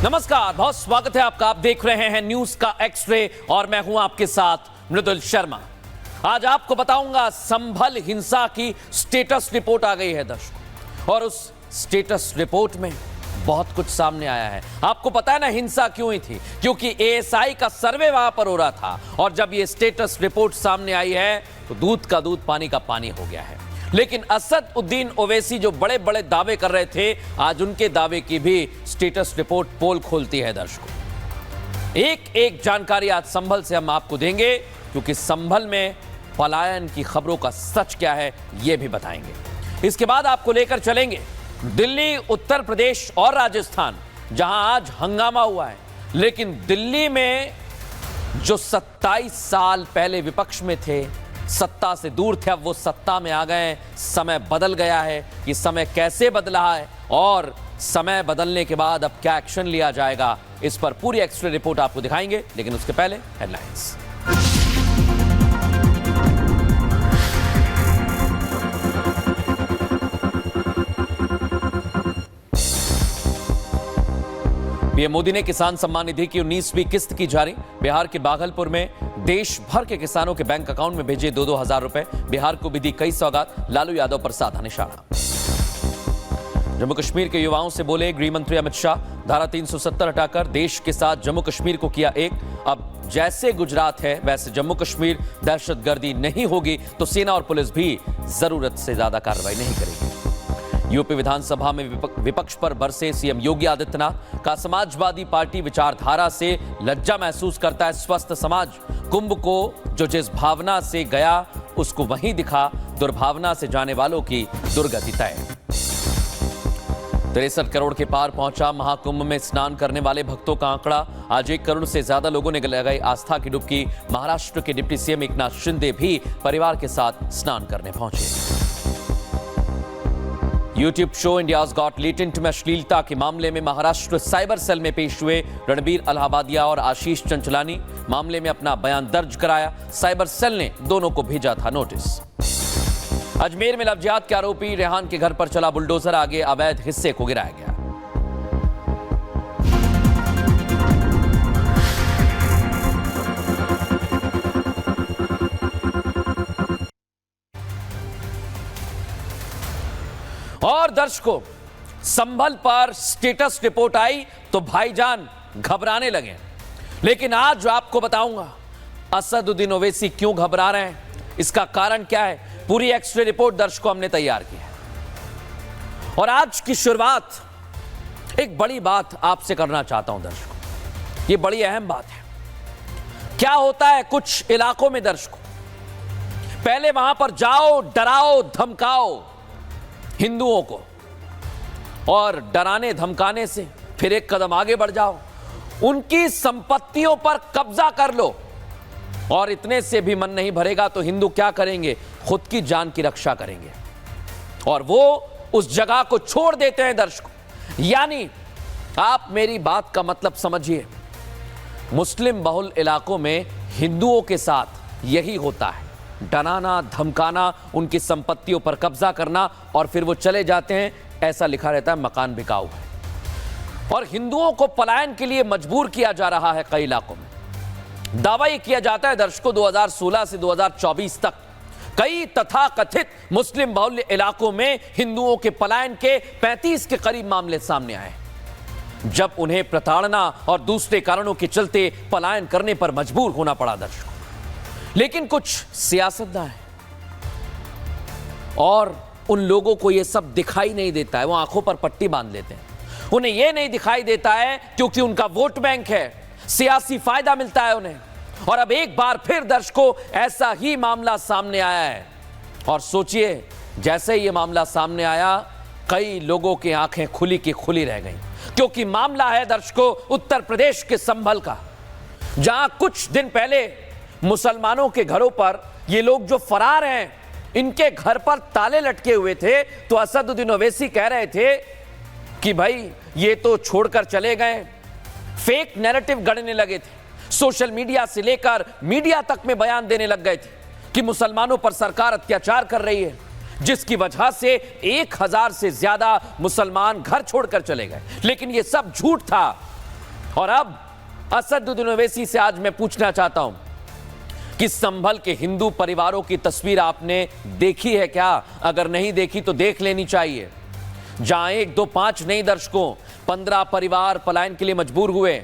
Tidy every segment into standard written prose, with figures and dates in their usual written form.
नमस्कार, बहुत स्वागत है आपका। आप देख रहे हैं न्यूज का एक्स-रे और मैं हूं आपके साथ मृदुल शर्मा। आज आपको बताऊंगा संभल हिंसा की स्टेटस रिपोर्ट आ गई है दर्शकों, और उस स्टेटस रिपोर्ट में बहुत कुछ सामने आया है। आपको पता है ना हिंसा क्यों हुई थी? क्योंकि एएसआई का सर्वे वहां पर हो रहा था, और जब ये स्टेटस रिपोर्ट सामने आई है तो दूध का दूध पानी का पानी हो गया है। लेकिन असद उद्दीन ओवैसी जो बड़े बड़े दावे कर रहे थे, आज उनके दावे की भी स्टेटस रिपोर्ट पोल खोलती है दर्शकों। एक एक जानकारी आज संभल से हम आपको देंगे, क्योंकि संभल में पलायन की खबरों का सच क्या है यह भी बताएंगे। इसके बाद आपको लेकर चलेंगे दिल्ली, उत्तर प्रदेश और राजस्थान, जहां आज हंगामा हुआ है। लेकिन दिल्ली में जो 27 साल पहले विपक्ष में थे, सत्ता से दूर थे, अब वो सत्ता में आ गए। समय बदल गया है। ये समय कैसे बदला है और समय बदलने के बाद अब क्या एक्शन लिया जाएगा, इस पर पूरी एक्स-रे रिपोर्ट आपको दिखाएंगे। लेकिन उसके पहले हेडलाइंस। पीएम मोदी ने किसान सम्मान निधि की 19वीं किस्त की जारी। बिहार के बागलपुर में देश भर के किसानों के बैंक अकाउंट में भेजे 2-2 हजार रुपए। बिहार को भी दी कई सौगात। लालू यादव पर साधा निशाना। जम्मू कश्मीर के युवाओं से बोले गृह मंत्री अमित शाह, धारा 370 हटाकर देश के साथ जम्मू कश्मीर को किया एक। अब जैसे गुजरात है वैसे जम्मू कश्मीर, दहशतगर्दी नहीं होगी तो सेना और पुलिस भी जरूरत से ज्यादा कार्रवाई नहीं करेगी। यूपी विधानसभा में विपक्ष पर बरसे सीएम योगी आदित्यनाथ का, समाजवादी पार्टी विचारधारा से लज्जा महसूस करता है स्वस्थ समाज। कुंभ को जो जिस भावना से गया उसको वहीं दिखा, दुर्भावना से जाने वालों की दुर्गति तय। 63 करोड़ के पार पहुंचा महाकुंभ में स्नान करने वाले भक्तों का आंकड़ा। आज 1 करोड़ से ज्यादा लोगों ने लगाई आस्था की डुबकी। महाराष्ट्र के डिप्टी सीएम एकनाथ शिंदे भी परिवार के साथ स्नान करने पहुंचे। YouTube show India's got talent में अश्लीलता के मामले में महाराष्ट्र साइबर सेल में पेश हुए रणबीर अलाहाबादिया और आशीष चंचलानी। मामले में अपना बयान दर्ज कराया। साइबर सेल ने दोनों को भेजा था नोटिस। अजमेर में लवजियात के आरोपी रेहान के घर पर चला बुलडोजर, आगे अवैध हिस्से को गिराया गया। और दर्शकों, संभल पर स्टेटस रिपोर्ट आई तो भाईजान घबराने लगे। लेकिन आज आपको बताऊंगा असद उद्दीन ओवैसी क्यों घबरा रहे हैं, इसका कारण क्या है। पूरी एक्स-रे रिपोर्ट दर्शकों हमने तैयार की है। और आज की शुरुआत एक बड़ी बात आपसे करना चाहता हूं दर्शकों। ये बड़ी अहम बात है। क्या होता है कुछ इलाकों में दर्शकों, पहले वहां पर जाओ, डराओ, धमकाओ हिंदुओं को, और डराने धमकाने से फिर एक कदम आगे बढ़ जाओ, उनकी संपत्तियों पर कब्जा कर लो, और इतने से भी मन नहीं भरेगा तो हिंदू क्या करेंगे, खुद की जान की रक्षा करेंगे, और वो उस जगह को छोड़ देते हैं दर्शकों। यानी आप मेरी बात का मतलब समझिए, मुस्लिम बहुल इलाकों में हिंदुओं के साथ यही होता है, डराना, धमकाना, उनकी संपत्तियों पर कब्जा करना, और फिर वो चले जाते हैं। ऐसा लिखा रहता है मकान बिकाऊ है, और हिंदुओं को पलायन के लिए मजबूर किया जा रहा है कई इलाकों में। दावा यह किया जाता है दर्शकों 2016 से 2024 तक कई तथाकथित मुस्लिम बहुल इलाकों में हिंदुओं के पलायन के 35 के करीब मामले सामने आए, जब उन्हें प्रताड़ना और दूसरे कारणों के चलते पलायन करने पर मजबूर होना पड़ा दर्शकों। लेकिन कुछ सियासतदान हैं और उन लोगों को यह सब दिखाई नहीं देता है, वो आंखों पर पट्टी बांध लेते हैं। उन्हें यह नहीं दिखाई देता है क्योंकि उनका वोट बैंक है, सियासी फायदा मिलता है उन्हें। और अब एक बार फिर दर्शकों ऐसा ही मामला सामने आया है, और सोचिए जैसे ही यह मामला सामने आया कई लोगों की आंखें खुली की खुली रह गईं, क्योंकि मामला है दर्शकों उत्तर प्रदेश के संभल का, जहां कुछ दिन पहले मुसलमानों के घरों पर ये लोग जो फरार हैं, इनके घर पर ताले लटके हुए थे, तो असद उद्दीन ओवैसी कह रहे थे कि भाई ये तो छोड़कर चले गए। फेक नैरेटिव गढ़ने लगे थे, सोशल मीडिया से लेकर मीडिया तक में बयान देने लग गए थे कि मुसलमानों पर सरकार अत्याचार कर रही है, जिसकी वजह से 1000 से ज्यादा मुसलमान घर छोड़कर चले गए। लेकिन यह सब झूठ था, और अब असदुद्दीन ओवैसी से आज मैं पूछना चाहता हूं कि संभल के हिंदू परिवारों की तस्वीर आपने देखी है क्या? अगर नहीं देखी तो देख लेनी चाहिए। जहां 1, 2, 5 नहीं दर्शकों, 15 परिवार पलायन के लिए मजबूर हुए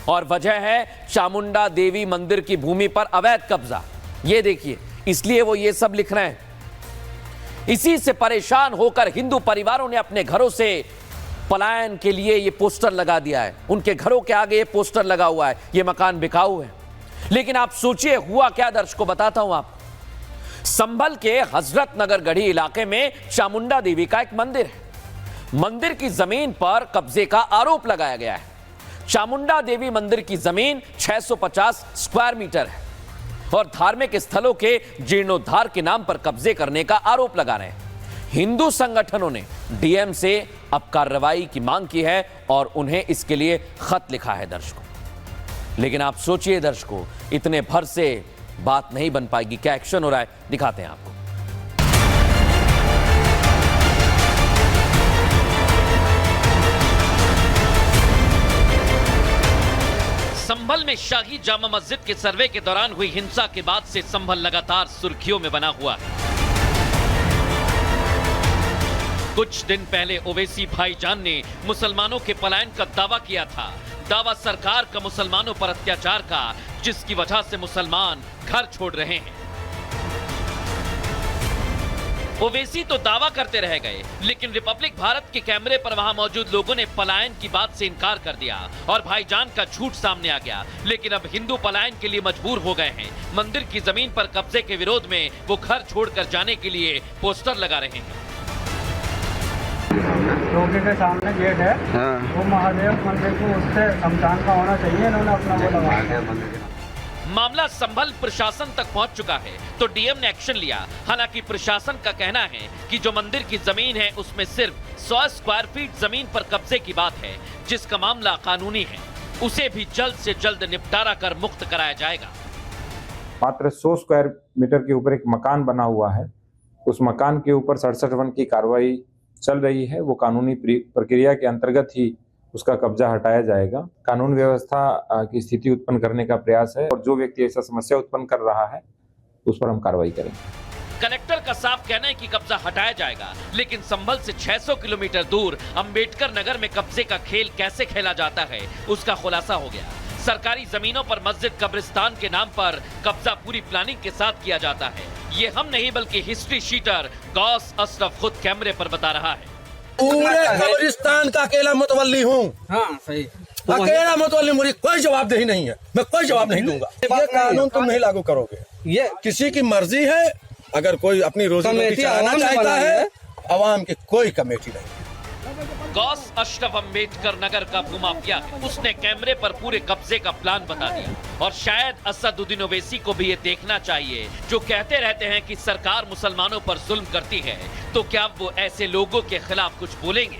और वजह है चामुंडा देवी मंदिर की भूमि पर अवैध कब्जा। ये देखिए, इसलिए वो ये सब लिख रहे हैं। इसी से परेशान होकर हिंदू परिवारों ने अपने घरों से पलायन के लिए ये पोस्टर लगा दिया है। उनके घरों के आगे ये पोस्टर लगा हुआ है, ये मकान बिकाऊ है। लेकिन आप सोचिए हुआ क्या, दर्शकों बताता हूं आपको। संभल के हजरत नगर गढ़ी इलाके में चामुंडा देवी का एक मंदिर है। मंदिर की जमीन पर कब्जे का आरोप लगाया गया है। चामुंडा देवी मंदिर की जमीन 650 स्क्वायर मीटर है और धार्मिक स्थलों के जीर्णोद्धार के नाम पर कब्जे करने का आरोप लगा रहे हैं। हिंदू संगठनों ने डीएम से अब कार्रवाई की मांग की है और उन्हें इसके लिए खत लिखा है दर्शकों। लेकिन आप सोचिए दर्शकों, इतने भर से बात नहीं बन पाएगी। क्या एक्शन हो रहा है, दिखाते हैं आपको। संभल में शाही जामा मस्जिद के सर्वे के दौरान हुई हिंसा के बाद से संभल लगातार सुर्खियों में बना हुआ है। कुछ दिन पहले ओवैसी भाईजान ने मुसलमानों के पलायन का दावा किया था। दावा सरकार का मुसलमानों पर अत्याचार का, जिसकी वजह से मुसलमान घर छोड़ रहे हैं। ओवैसी तो दावा करते रह गए, लेकिन रिपब्लिक भारत के कैमरे पर वहां मौजूद लोगों ने पलायन की बात से इनकार कर दिया और भाईजान का झूठ सामने आ गया। लेकिन अब हिंदू पलायन के लिए मजबूर हो गए हैं। मंदिर की जमीन पर कब्जे के विरोध में वो घर छोड़कर जाने के लिए पोस्टर लगा रहे हैं। चौकी के सामने गेट है, वो महादेव मंदिर को उससे शमशान का होना चाहिए। इन्होंने अपना वो लगाया। मामला संभल प्रशासन तक पहुंच चुका है तो डीएम ने एक्शन लिया। हालांकि प्रशासन का कहना है कि जो मंदिर की जमीन है उसमें सिर्फ 100 स्क्वायर फीट जमीन पर कब्जे की बात है, जिसका मामला कानूनी है। उसे भी जल्द से जल्द निपटारा कर मुक्त कराया जाएगा। मात्र 100 स्क्वायर मीटर के ऊपर एक मकान बना हुआ है। उस मकान के ऊपर 67 की कार्रवाई चल रही है। वो कानूनी प्रक्रिया के अंतर्गत ही उसका कब्जा हटाया जाएगा। कानून व्यवस्था की स्थिति उत्पन्न करने का प्रयास है और जो व्यक्ति ऐसा समस्या उत्पन्न कर रहा है उस पर हम कार्रवाई करेंगे। कलेक्टर का साफ कहना है कि कब्जा हटाया जाएगा, लेकिन संभल से 600 किलोमीटर दूर अंबेडकर नगर में कब्जे का खेल कैसे खेला जाता है, उसका खुलासा हो गया। सरकारी जमीनों पर मस्जिद कब्रिस्तान के नाम पर कब्जा पूरी प्लानिंग के साथ किया जाता है। ये हम नहीं बल्कि हिस्ट्री शीटर गौस अशरफ खुद कैमरे पर बता रहा है। पूरे कब्रिस्तान का अकेला मुतवल्ली हूँ। हाँ सही, अकेला मुतवल्ली, मुझे कोई जवाबदेही नहीं है। मैं कोई जवाब नहीं दूंगा। ये कानून तुम नहीं लागू करोगे। ये किसी की मर्जी है। अगर कोई अपनी रोजी रोटी चलाना चाहता है, अवाम की कोई कमेटी नहीं। गौस अशरफ अंबेडकर नगर का भूमाफिया है। उसने कैमरे पर पूरे कब्जे का प्लान बता दिया और शायद असदुद्दीन ओवैसी को भी ये देखना चाहिए, जो कहते रहते हैं कि सरकार मुसलमानों पर जुल्म करती है, तो क्या वो ऐसे लोगों के खिलाफ कुछ बोलेंगे?